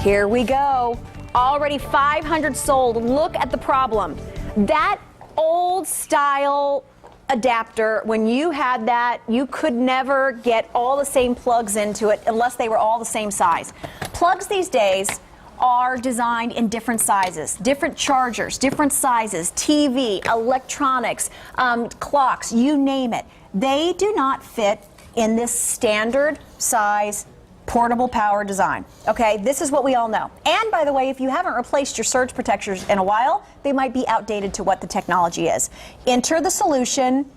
Here we go. Already 500 sold. Look at the problem. That old style adapter, when you had that, you could never get all the same plugs into it unless they were all the same size. Plugs these days are designed in different sizes, different chargers, different sizes, TV, electronics, clocks, you name it. They do not fit in this standard size portable power design. Okay, this is what we all know. And by the way, if you haven't replaced your surge protectors in a while, they might be outdated to what the technology is. Enter the solution,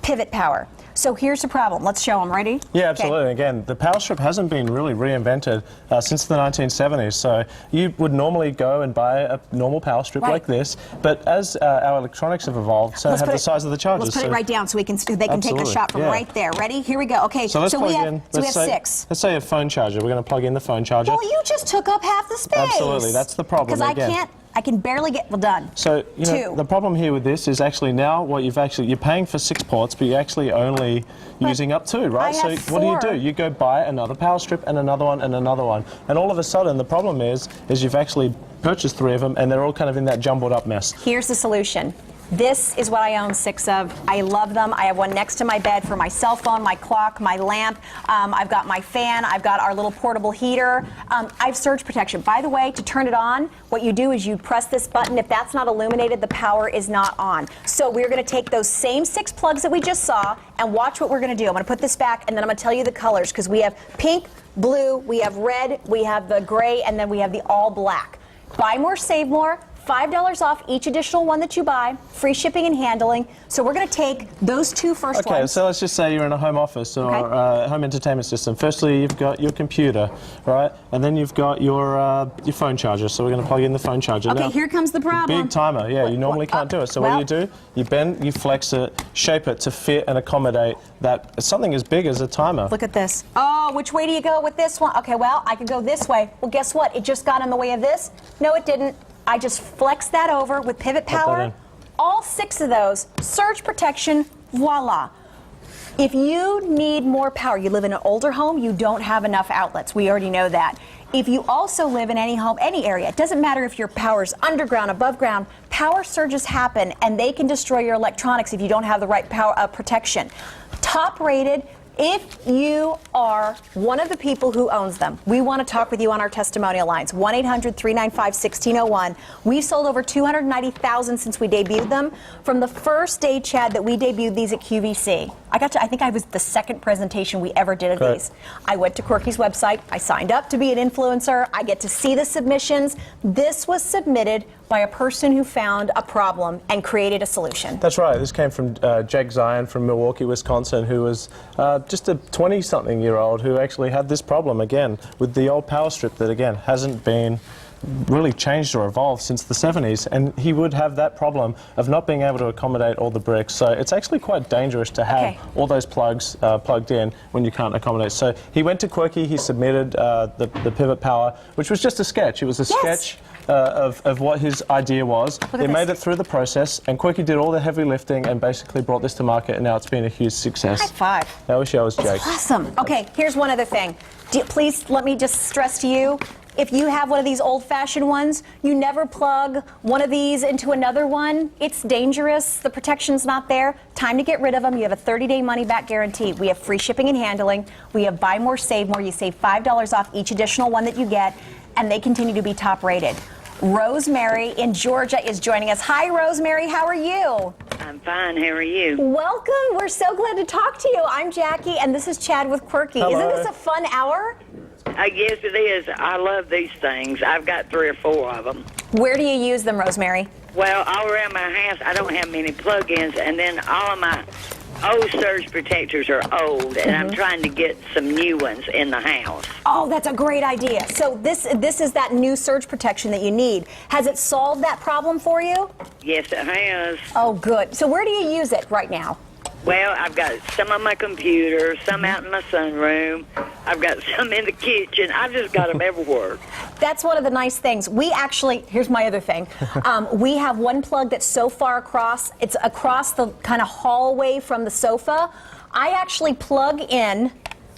pivot power. So here's the problem. Let's show them. Ready? Yeah, absolutely. Okay. Again, the power strip hasn't been really reinvented since the 1970s. So you would normally go and buy a normal power strip like this, but as our electronics have evolved, so have the size of the chargers. Let's put it right down so they can take a shot from right there. Ready? Here we go. Okay. So let's plug we have, in. So we have 6. Let's say a phone charger. We're going to plug in the phone charger. Well, you just took up half the space. Absolutely. That's the problem. Because I can barely get done. So, you know, the problem here with this is actually now what you're paying for 6 ports, but you're actually only using up 2, right? So what do? You go buy another power strip and another one and another one. And all of a sudden, the problem is you've actually purchased 3 of them and they're all kind of in that jumbled up mess. Here's the solution. This is what I own 6 of. I love them. I have one next to my bed for my cell phone, my clock, my lamp. I've got my fan. I've got our little portable heater. I have surge protection. By the way, to turn it on, what you do is you press this button. If that's not illuminated, the power is not on. So we're going to take those same 6 plugs that we just saw and watch what we're going to do. I'm going to put this back and then I'm going to tell you the colors because we have pink, blue, we have red, we have the gray, and then we have the all black. Buy more, save more. $5 off each additional one that you buy, free shipping and handling. So we're going to take those 2 first ones. Okay, so let's just say you're in a home office or home entertainment system. Firstly, you've got your computer, right? And then you've got your phone charger. So we're going to plug in the phone charger. Okay, now, here comes the problem. Big timer, yeah. You normally can't do it. So what do? You bend, you flex it, shape it to fit and accommodate that something as big as a timer. Look at this. Oh, which way do you go with this one? Okay, well, I could go this way. Well, guess what? It just got in the way of this. No, it didn't. I just flexed that over with pivot power. All 6 of those, surge protection, voila. If you need more power, you live in an older home, you don't have enough outlets. We already know that. If you also live in any home, any area, it doesn't matter if your power's underground, above ground, power surges happen and they can destroy your electronics if you don't have the right power protection. Top rated. If you are one of the people who owns them, we want to talk with you on our testimonial lines, 1-800-395-1601. We sold over 290,000 since we debuted them. From the first day, Chad, that we debuted these at QVC, I think I was the 2nd presentation we ever did of these. I went to Quirky's website. I signed up to be an influencer. I get to see the submissions. This was submitted by a person who found a problem and created a solution. That's right. This came from Jake Zion from Milwaukee, Wisconsin, who was just a 20-something-year-old who actually had this problem, again, with the old power strip that, again, hasn't been really changed or evolved since the 70s, and he would have that problem of not being able to accommodate all the bricks. So it's actually quite dangerous to have all those plugs plugged in when you can't accommodate. So he went to Quirky, he submitted the pivot power, which was just a sketch. It was a sketch of what his idea was. They made it through the process, and Quirky did all the heavy lifting and basically brought this to market, and now it's been a huge success. High five. I wish I was Jake. That's awesome. Okay, here's one other thing. Please let me just stress to you, if you have one of these old-fashioned ones, you never plug one of these into another one. It's dangerous. The protection's not there. Time to get rid of them. You have a 30-day money-back guarantee. We have free shipping and handling. We have buy more, save more. You save $5 off each additional one that you get, and they continue to be top-rated. Rosemary in Georgia is joining us. Hi, Rosemary. How are you? I'm fine. How are you? Welcome. We're so glad to talk to you. I'm Jackie, and this is Chad with Quirky. Hello. Isn't this a fun hour? Yes, it is. I love these things. I've got 3 or 4 of them. Where do you use them, Rosemary? Well, all around my house, I don't have many plug-ins, and then all of my old surge protectors are old, and I'm trying to get some new ones in the house. Oh, that's a great idea. So this is that new surge protection that you need. Has it solved that problem for you? Yes, it has. Oh, good. So where do you use it right now? Well, I've got some on my computer, some out in my sunroom. I've got some in the kitchen. I've just got them everywhere. That's one of the nice things. We actually, here's my other thing. We have one plug that's so far across, it's across the kind of hallway from the sofa. I actually plug in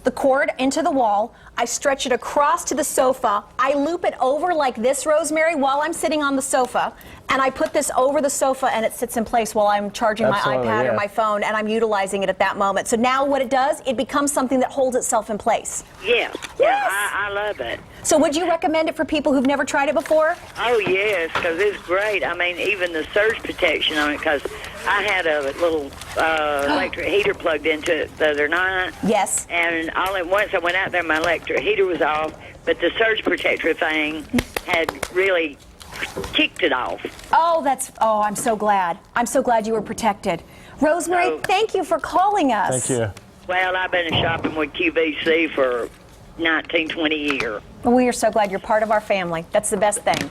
the cord into the wall. I stretch it across to the sofa. I loop it over like this, Rosemary, while I'm sitting on the sofa. And I put this over the sofa and it sits in place while I'm charging my iPad or my phone, and I'm utilizing it at that moment. So now what it does, it becomes something that holds itself in place. Yeah, yeah, I love it. So would you recommend it for people who've never tried it before? Oh, yes, because it's great. I mean, even the surge protection on it, because I had a little electric heater plugged into it the other night. Yes. And all at once I went out there, my electric heater was off, but the surge protector thing had really kicked it off. Oh, I'm so glad. I'm so glad you were protected. Rosemary, thank you for calling us. Thank you. Well, I've been shopping with QVC for 19, 20 years. We are so glad you're part of our family. That's the best thing.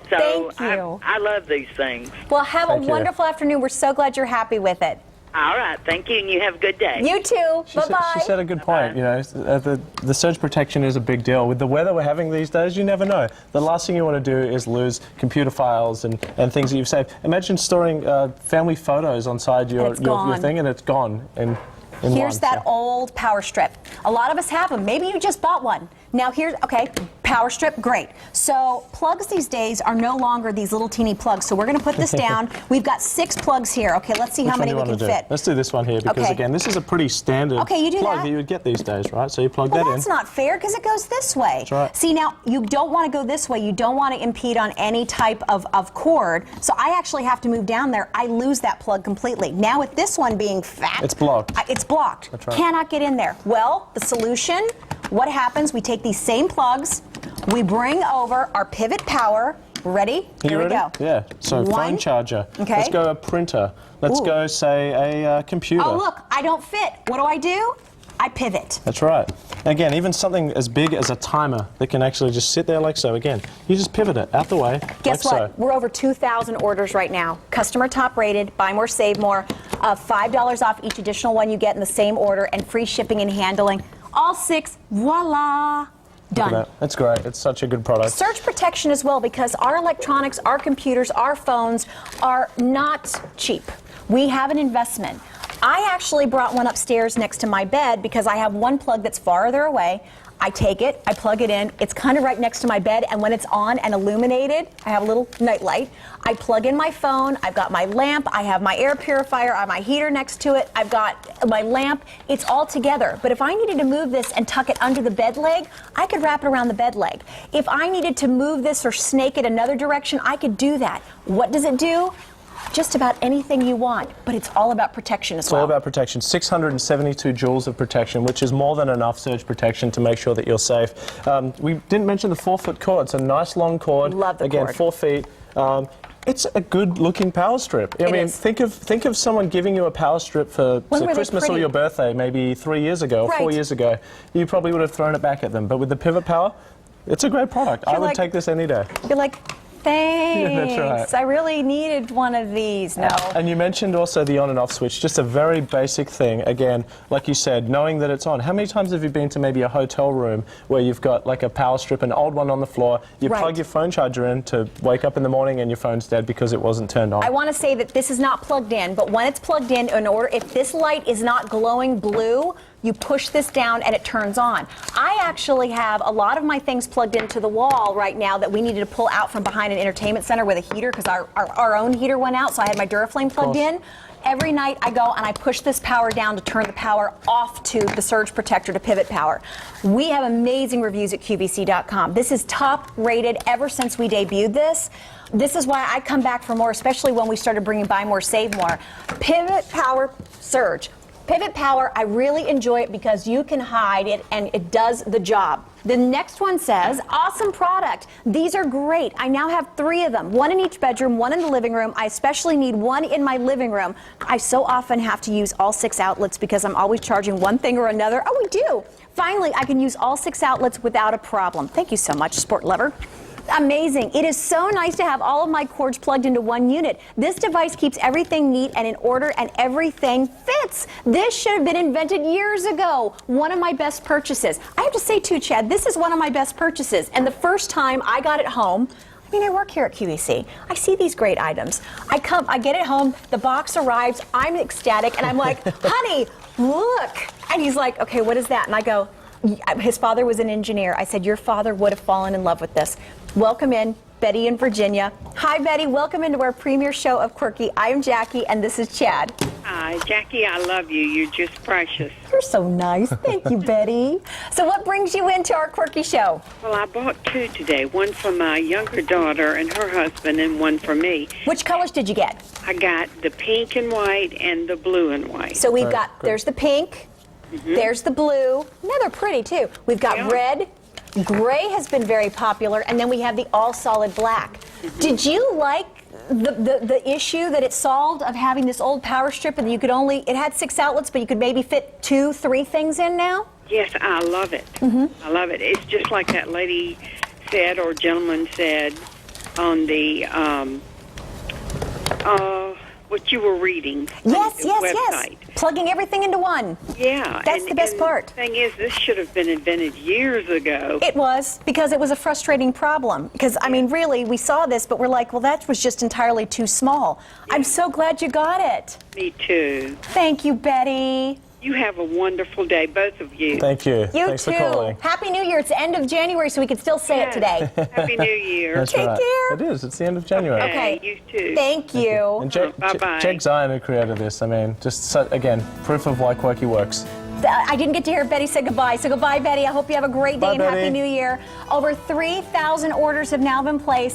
So Thank you. I love these things. Well, have Thank a you. wonderful afternoon. We're so glad you're happy with it. All right, thank you, and you have a good day. You too. Bye-bye. She said a good point. You know, the surge protection is a big deal. With the weather we're having these days, you never know. The last thing you want to do is lose computer files and things that you've saved. Imagine storing family photos on your thing, and it's gone in Here's that old power strip. A lot of us have them. Maybe you just bought one. Now power strip, great. So plugs these days are no longer these little teeny plugs. So we're going to put this down. We've got 6 plugs here. Okay, let's see how many we can fit. Let's do this one here because, again, this is a pretty standard plug that you would get these days, right? So you plug that in. That's not fair because it goes this way. That's right. See, now, you don't want to go this way. You don't want to impede on any type of cord. So I actually have to move down there. I lose that plug completely. Now with this one being fat. It's blocked. It's blocked. That's right. Cannot get in there. Well, the solution, what happens, we take these same plugs, we bring over our pivot power. Ready? Here we go. Yeah. So phone charger. Okay. Let's go a printer. Let's go, say, a computer. Oh, look, I don't fit. What do? I pivot. That's right. Again, even something as big as a timer that can actually just sit there like so. Again, you just pivot it out the way. Guess like what? So. We're over 2,000 orders right now. Customer top rated, buy more, save more. $5 off each additional one you get in the same order, and free shipping and handling. All 6, voila. Done. That. That's great. It's such a good product. Surge protection as well, because our electronics, our computers, our phones are not cheap. We have an investment. I actually brought one upstairs next to my bed because I have one plug that's farther away. I take it, I plug it in, it's kind of right next to my bed, and when it's on and illuminated, I have a little night light. I plug in my phone, I've got my lamp, I have my air purifier, I have my heater next to it, I've got my lamp, it's all together. But if I needed to move this and tuck it under the bed leg, I could wrap it around the bed leg. If I needed to move this or snake it another direction, I could do that. What does it do? Just about anything you want, but it's all about protection as well. It's all about protection. 672 joules of protection, which is more than enough surge protection to make sure that you're safe. We didn't mention the 4-foot cord. It's a nice long cord. Love the Again, cord. 4 feet. It's a good-looking power strip. I mean, think of someone giving you a power strip for Christmas or your birthday, maybe 3 years ago or 4 years ago. You probably would have thrown it back at them. But with the pivot power, it's a great product. I would take this any day. You're like, thanks. Yeah, that's right. I really needed one of these. No. And you mentioned also the on and off switch, just a very basic thing. Again, like you said, knowing that it's on. How many times have you been to maybe a hotel room where you've got like a power strip, an old one on the floor, you plug your phone charger in to wake up in the morning and your phone's dead because it wasn't turned on? I want to say that this is not plugged in, but when it's plugged in order, if this light is not glowing blue, you push this down and it turns on. I actually have a lot of my things plugged into the wall right now that we needed to pull out from behind an entertainment center with a heater because our own heater went out, so I had my Duraflame plugged in. Every night I go and I push this power down to turn the power off to the surge protector to pivot power. We have amazing reviews at QVC.com. This is top rated ever since we debuted this. This is why I come back for more, especially when we started bringing buy more, save more. Pivot power surge. Pivot power, I really enjoy it because you can hide it and it does the job. The next one says, awesome product. These are great. I now have 3 of them, 1 in each bedroom, 1 in the living room. I especially need 1 in my living room. I so often have to use all 6 outlets because I'm always charging one thing or another. Oh, we do. Finally, I can use all 6 outlets without a problem. Thank you so much, Sport Lover. Amazing. It is so nice to have all of my cords plugged into one unit. This device keeps everything neat and in order, and everything fits. This should have been invented years ago. One of my best purchases. I have to say too, Chad, this is one of my best purchases. And the first time I got it home, I mean, I work here at QVC. I see these great items. I get it home, the box arrives, I'm ecstatic, and I'm like, honey, look. And he's like, okay, what is that? And I go, his father was an engineer. I said, your father would have fallen in love with this. Welcome in, Betty in Virginia. Hi, Betty. Welcome into our premiere show of Quirky. I am Jackie, and this is Chad. Hi, Jackie, I love you. You're just precious. You're so nice. Thank you, Betty. So what brings you into our Quirky show? Well, I bought 2 today, one for my younger daughter and her husband, and one for me. Which colors did you get? I got the pink and white and the blue and white. So we've got, there's the pink, there's the blue. No, they're pretty, too. We've got red. Gray has been very popular, and then we have the all-solid black. Did you like the issue that it solved of having this old power strip and you could only, it had 6 outlets, but you could maybe fit 2, 3 things in now? Yes, I love it. I love it. It's just like that lady said, or gentleman said, on the, what you were reading. Yes, on the website. yes. Plugging everything into one. Yeah. That's the best part. The thing is, this should have been invented years ago. It was, because it was a frustrating problem. Because, I mean, really, we saw this, but we're like, well, that was just entirely too small. I'm so glad you got it. Me too. Thank you, Betty. You have a wonderful day, both of you. Thank you. You Thanks too. for calling. Happy New Year. It's the end of January, so we can still say it today. Happy New Year. That's Take right. care. It is. It's the end of January. Okay. You too. Thank you. And Bye-bye. Jeg Zion, who created this, I mean, just, again, proof of why Quirky works. I didn't get to hear Betty say goodbye. So goodbye, Betty. I hope you have a great day Bye, and Happy Betty. New Year. Over 3,000 orders have now been placed.